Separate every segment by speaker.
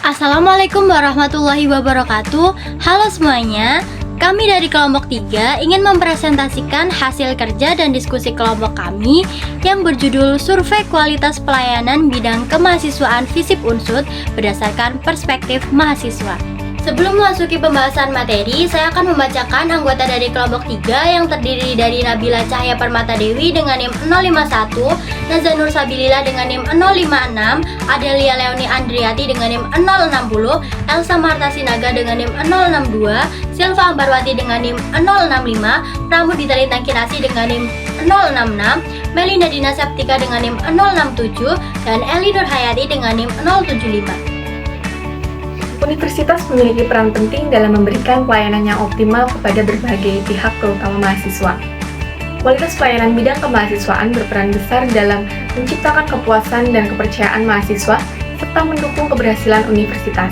Speaker 1: Assalamualaikum warahmatullahi wabarakatuh. Halo semuanya, kami dari kelompok 3 ingin mempresentasikan hasil kerja dan diskusi kelompok kami yang berjudul Survei Kualitas Pelayanan Bidang Kemahasiswaan FISIP Unsud berdasarkan perspektif mahasiswa. Sebelum memasuki pembahasan materi, saya akan membacakan anggota dari kelompok 3 yang terdiri dari Nabila Cahya Permata Dewi dengan NIM 051, Naza Nur Sabilillah dengan NIM 056, Adelia Leoni Andriati dengan NIM 060, Elsa Marta Sinaga dengan NIM 062, Silva Ambarwati dengan NIM 065, Pramudita Lintang Kinasi dengan NIM 066, Melinda Dina Septika dengan NIM 067, dan Eli Nur Hayati dengan NIM 075.
Speaker 2: Universitas memiliki peran penting dalam memberikan pelayanan yang optimal kepada berbagai pihak, terutama mahasiswa. Kualitas pelayanan bidang kemahasiswaan berperan besar dalam menciptakan kepuasan dan kepercayaan mahasiswa, serta mendukung keberhasilan universitas.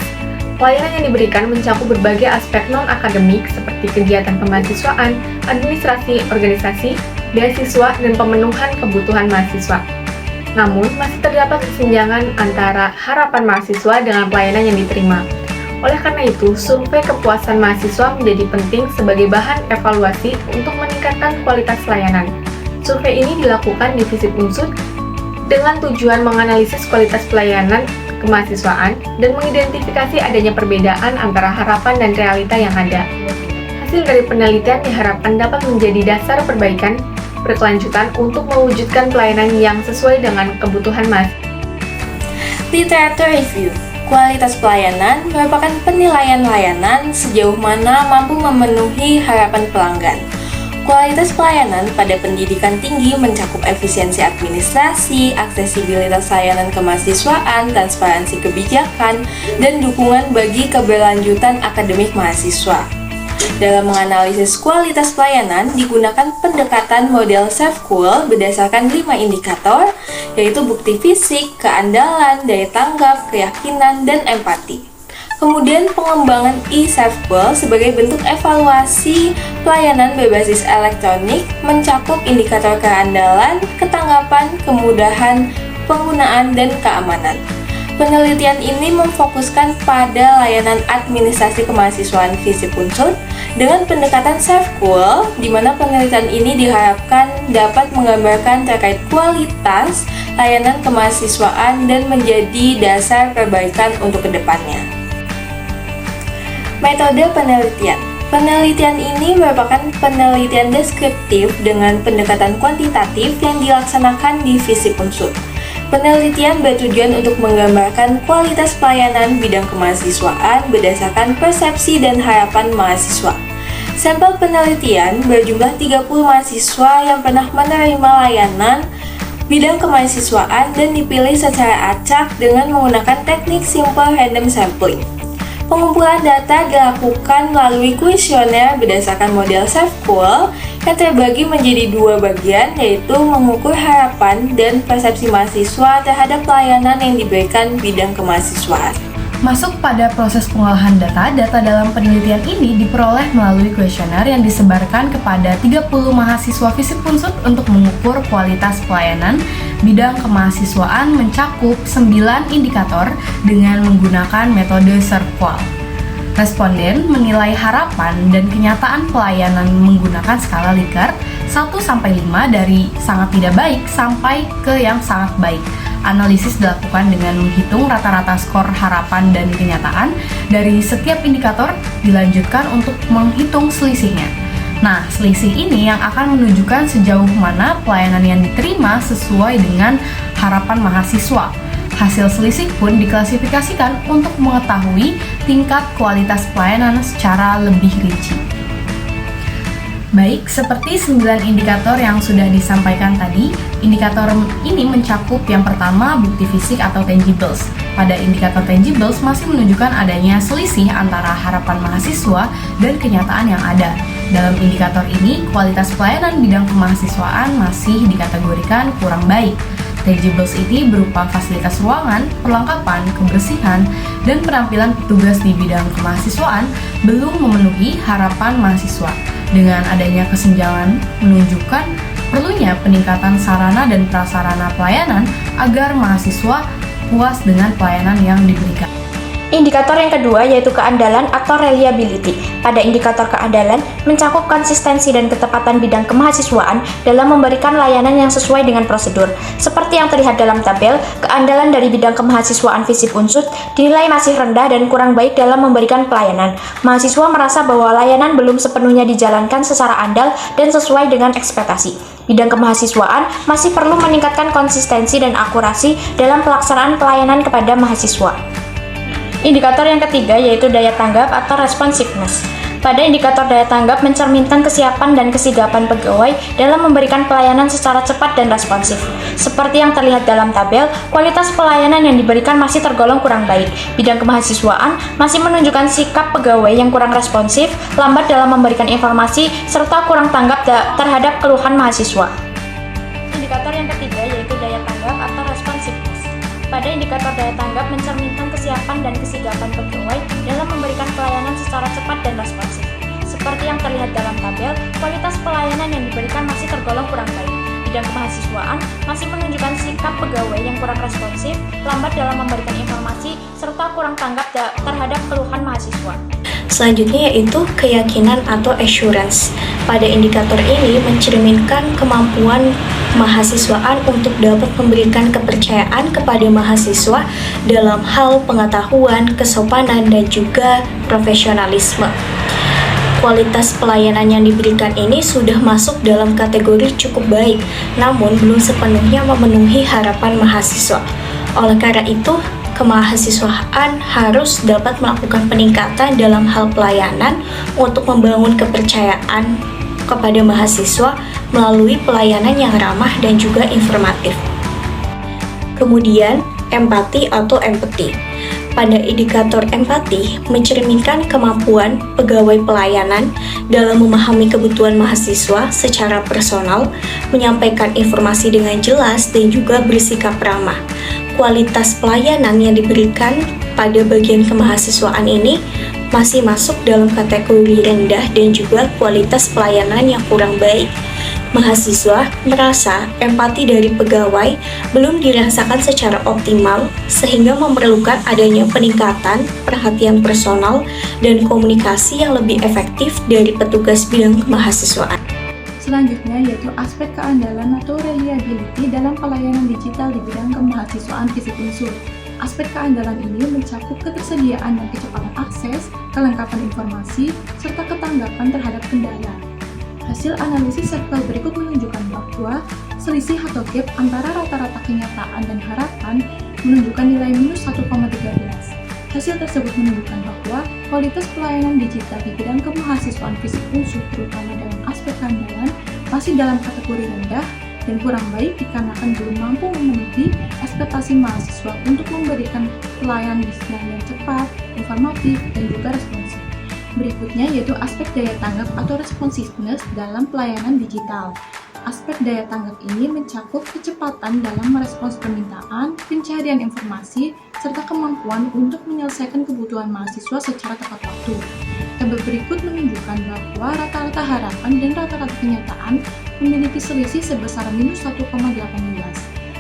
Speaker 2: Pelayanan yang diberikan mencakup berbagai aspek non-akademik seperti kegiatan kemahasiswaan, administrasi, organisasi, beasiswa, dan pemenuhan kebutuhan mahasiswa. Namun, masih terdapat kesenjangan antara harapan mahasiswa dengan pelayanan yang diterima. Oleh karena itu, survei kepuasan mahasiswa menjadi penting sebagai bahan evaluasi untuk meningkatkan kualitas layanan. Survei ini dilakukan di FISIP Unsud dengan tujuan menganalisis kualitas pelayanan kemahasiswaan dan mengidentifikasi adanya perbedaan antara harapan dan realita yang ada. Hasil dari penelitian diharapkan dapat menjadi dasar perbaikan berkelanjutan untuk mewujudkan pelayanan yang sesuai dengan kebutuhan mahasiswa.
Speaker 3: Literatur review. Kualitas pelayanan merupakan penilaian layanan sejauh mana mampu memenuhi harapan pelanggan. Kualitas pelayanan pada pendidikan tinggi mencakup efisiensi administrasi, aksesibilitas layanan kemahasiswaan, transparansi kebijakan, dan dukungan bagi keberlanjutan akademik mahasiswa. Dalam menganalisis kualitas pelayanan, digunakan pendekatan model SEVQUAL berdasarkan 5 indikator, yaitu bukti fisik, keandalan, daya tanggap, keyakinan, dan empati. Kemudian pengembangan e-SEVQUAL sebagai bentuk evaluasi pelayanan berbasis elektronik mencakup indikator keandalan, ketanggapan, kemudahan penggunaan, dan keamanan. Penelitian ini memfokuskan pada layanan administrasi kemahasiswaan FISIP Unsud dengan pendekatan SEVQUAL, di mana penelitian ini diharapkan dapat menggambarkan terkait kualitas layanan kemahasiswaan dan menjadi dasar perbaikan untuk kedepannya. Metode penelitian. Penelitian ini merupakan penelitian deskriptif dengan pendekatan kuantitatif yang dilaksanakan di FISIP Unsud. Penelitian bertujuan untuk menggambarkan kualitas pelayanan bidang kemahasiswaan berdasarkan persepsi dan harapan mahasiswa. Sampel penelitian berjumlah 30 mahasiswa yang pernah menerima layanan bidang kemahasiswaan dan dipilih secara acak dengan menggunakan teknik simple random sampling. Pengumpulan data dilakukan melalui kuesioner berdasarkan model SEVQUAL yang terbagi menjadi 2 bagian, yaitu mengukur harapan dan persepsi mahasiswa terhadap pelayanan yang diberikan bidang kemahasiswaan.
Speaker 4: Masuk pada proses pengolahan data, data dalam penelitian ini diperoleh melalui kuesioner yang disebarkan kepada 30 mahasiswa FISIP Unsud untuk mengukur kualitas pelayanan bidang kemahasiswaan mencakup 9 indikator dengan menggunakan metode SEVQUAL. Responden menilai harapan dan kenyataan pelayanan menggunakan skala Likert 1-5 dari sangat tidak baik sampai ke yang sangat baik. Analisis dilakukan dengan menghitung rata-rata skor harapan dan kenyataan dari setiap indikator, dilanjutkan untuk menghitung selisihnya. Nah, selisih ini yang akan menunjukkan sejauh mana pelayanan yang diterima sesuai dengan harapan mahasiswa. Hasil selisih pun diklasifikasikan untuk mengetahui tingkat kualitas pelayanan secara lebih rinci. Baik, seperti 9 indikator yang sudah disampaikan tadi, indikator ini mencakup yang pertama bukti fisik atau tangibles. Pada indikator tangibles masih menunjukkan adanya selisih antara harapan mahasiswa dan kenyataan yang ada. Dalam indikator ini, kualitas pelayanan bidang kemahasiswaan masih dikategorikan kurang baik. Tangibles ini berupa fasilitas ruangan, perlengkapan, kebersihan, dan penampilan petugas di bidang kemahasiswaan belum memenuhi harapan mahasiswa. Dengan adanya kesenjangan menunjukkan perlunya peningkatan sarana dan prasarana pelayanan agar mahasiswa puas dengan pelayanan yang diberikan.
Speaker 5: Indikator yang kedua yaitu keandalan atau reliability. Pada indikator keandalan mencakup konsistensi dan ketepatan bidang kemahasiswaan dalam memberikan layanan yang sesuai dengan prosedur. Seperti yang terlihat dalam tabel, keandalan dari bidang kemahasiswaan FISIP Unsut dinilai masih rendah dan kurang baik dalam memberikan pelayanan. Mahasiswa merasa bahwa layanan belum sepenuhnya dijalankan secara andal dan sesuai dengan ekspektasi. Bidang kemahasiswaan masih perlu meningkatkan konsistensi dan akurasi dalam pelaksanaan pelayanan kepada mahasiswa. Indikator yang ketiga yaitu daya tanggap atau responsiveness. Pada indikator daya tanggap mencerminkan kesiapan dan kesigapan pegawai dalam memberikan pelayanan secara cepat dan responsif. Seperti yang terlihat dalam tabel, kualitas pelayanan yang diberikan masih tergolong kurang baik. Bidang kemahasiswaan masih menunjukkan sikap pegawai yang kurang responsif, lambat dalam memberikan informasi, serta kurang tanggap terhadap keluhan mahasiswa. Indikator yang ketiga yaitu daya tanggap atau responsiveness. Pada indikator daya tanggap mencerminkan kesiapan dan kesigapan pegawai dalam memberikan pelayanan secara cepat dan responsif. Seperti yang terlihat dalam tabel, kualitas pelayanan yang diberikan masih tergolong kurang baik. Bidang kemahasiswaan masih menunjukkan sikap pegawai yang kurang responsif, lambat dalam memberikan informasi, serta kurang tanggap terhadap keluhan mahasiswa.
Speaker 6: Selanjutnya yaitu keyakinan atau assurance. Pada indikator ini mencerminkan kemampuan mahasiswaan untuk dapat memberikan kepercayaan kepada mahasiswa dalam hal pengetahuan, kesopanan, dan juga profesionalisme. Kualitas pelayanan yang diberikan ini sudah masuk dalam kategori cukup baik, namun belum sepenuhnya memenuhi harapan mahasiswa. Oleh karena itu, kemahasiswaan harus dapat melakukan peningkatan dalam hal pelayanan untuk membangun kepercayaan kepada mahasiswa melalui pelayanan yang ramah dan juga informatif. Kemudian, empati atau empathy. Pada indikator empati mencerminkan kemampuan pegawai pelayanan dalam memahami kebutuhan mahasiswa secara personal, menyampaikan informasi dengan jelas dan juga bersikap ramah. Kualitas pelayanan yang diberikan pada bagian kemahasiswaan ini masih masuk dalam kategori rendah dan juga kualitas pelayanan yang kurang baik. Mahasiswa merasa empati dari pegawai belum dirasakan secara optimal sehingga memerlukan adanya peningkatan perhatian personal dan komunikasi yang lebih efektif dari petugas bidang kemahasiswaan.
Speaker 7: Selanjutnya yaitu aspek keandalan atau reliability dalam pelayanan digital di bidang kemahasiswaan FISIP Unsut. Aspek keandalan ini mencakup ketersediaan dan kecepatan akses, kelengkapan informasi, serta ketanggapan terhadap kendala. Hasil analisis sampel berikut menunjukkan bahwa selisih atau gap antara rata-rata kenyataan dan harapan menunjukkan nilai minus 1,13. Hasil tersebut menunjukkan bahwa kualitas pelayanan digital di bidang kemahasiswaan FISIP Unsut terutama dalam aspek keandalan masih dalam kategori rendah dan kurang baik dikarenakan belum mampu memenuhi ekspektasi mahasiswa untuk memberikan pelayanan yang cepat, informatif, dan juga responsif. Berikutnya yaitu aspek daya tanggap atau responsiveness dalam pelayanan digital. Aspek daya tanggap ini mencakup kecepatan dalam merespons permintaan, pencarian informasi, serta kemampuan untuk menyelesaikan kebutuhan mahasiswa secara tepat waktu. Tabel berikut menunjukkan bahwa rata-rata harapan dan rata-rata kenyataan memiliki selisih sebesar minus 1,18.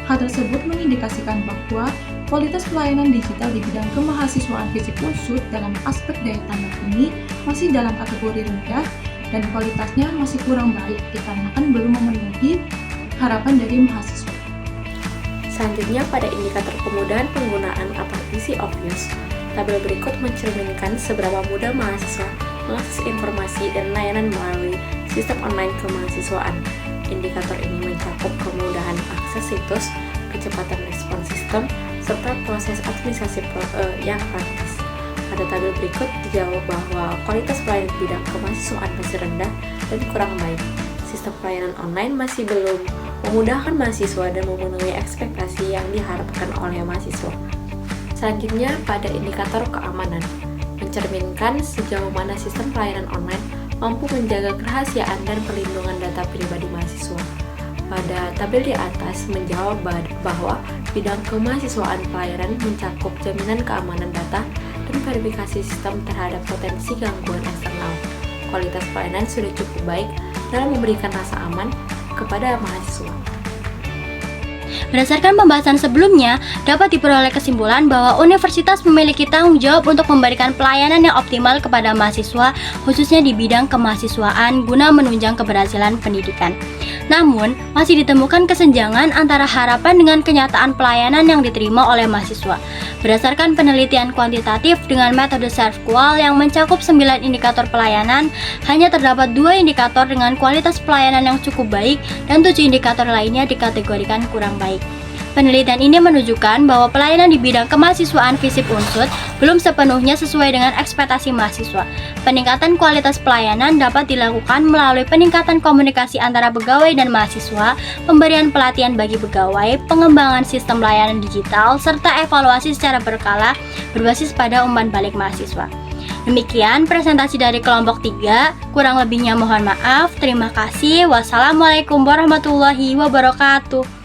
Speaker 7: Hal tersebut mengindikasikan bahwa kualitas pelayanan digital di bidang kemahasiswaan FISIP Unsut dalam aspek daya tanggap ini masih dalam kategori rendah dan kualitasnya masih kurang baik dikarenakan belum memenuhi harapan dari mahasiswa.
Speaker 3: Selanjutnya pada indikator kemudahan penggunaan atau easy of use, tabel berikut mencerminkan seberapa mudah mahasiswa mengakses informasi dan layanan melalui sistem online kemahasiswaan. Indikator ini mencakup kemudahan akses situs, kecepatan respons sistem, serta proses administrasi yang praktis. Pada tabel berikut dijawab bahwa kualitas pelayanan bidang kemahasiswaan masih rendah dan kurang baik. Sistem pelayanan online masih belum memudahkan mahasiswa dan memenuhi ekspektasi yang diharapkan oleh mahasiswa. Selanjutnya pada indikator keamanan, mencerminkan sejauh mana sistem pelayanan online mampu menjaga kerahasiaan dan perlindungan data pribadi mahasiswa. Pada tabel di atas menjawab bahwa bidang kemahasiswaan pelayanan mencakup jaminan keamanan data dan verifikasi sistem terhadap potensi gangguan eksternal. Kualitas pelayanan sudah cukup baik dalam memberikan rasa aman kepada mahasiswa.
Speaker 1: Berdasarkan pembahasan sebelumnya, dapat diperoleh kesimpulan bahwa universitas memiliki tanggung jawab untuk memberikan pelayanan yang optimal kepada mahasiswa, khususnya di bidang kemahasiswaan guna menunjang keberhasilan pendidikan. Namun, masih ditemukan kesenjangan antara harapan dengan kenyataan pelayanan yang diterima oleh mahasiswa. Berdasarkan penelitian kuantitatif dengan metode SERVQUAL yang mencakup 9 indikator pelayanan, hanya terdapat 2 indikator dengan kualitas pelayanan yang cukup baik dan 7 indikator lainnya dikategorikan kurang baik. Penelitian ini menunjukkan bahwa pelayanan di bidang kemahasiswaan FISIP Unsut belum sepenuhnya sesuai dengan ekspektasi mahasiswa. Peningkatan kualitas pelayanan dapat dilakukan melalui peningkatan komunikasi antara pegawai dan mahasiswa, pemberian pelatihan bagi pegawai, pengembangan sistem layanan digital, serta evaluasi secara berkala berbasis pada umpan balik mahasiswa. Demikian presentasi dari kelompok 3, kurang lebihnya mohon maaf. Terima kasih. Wassalamualaikum warahmatullahi wabarakatuh.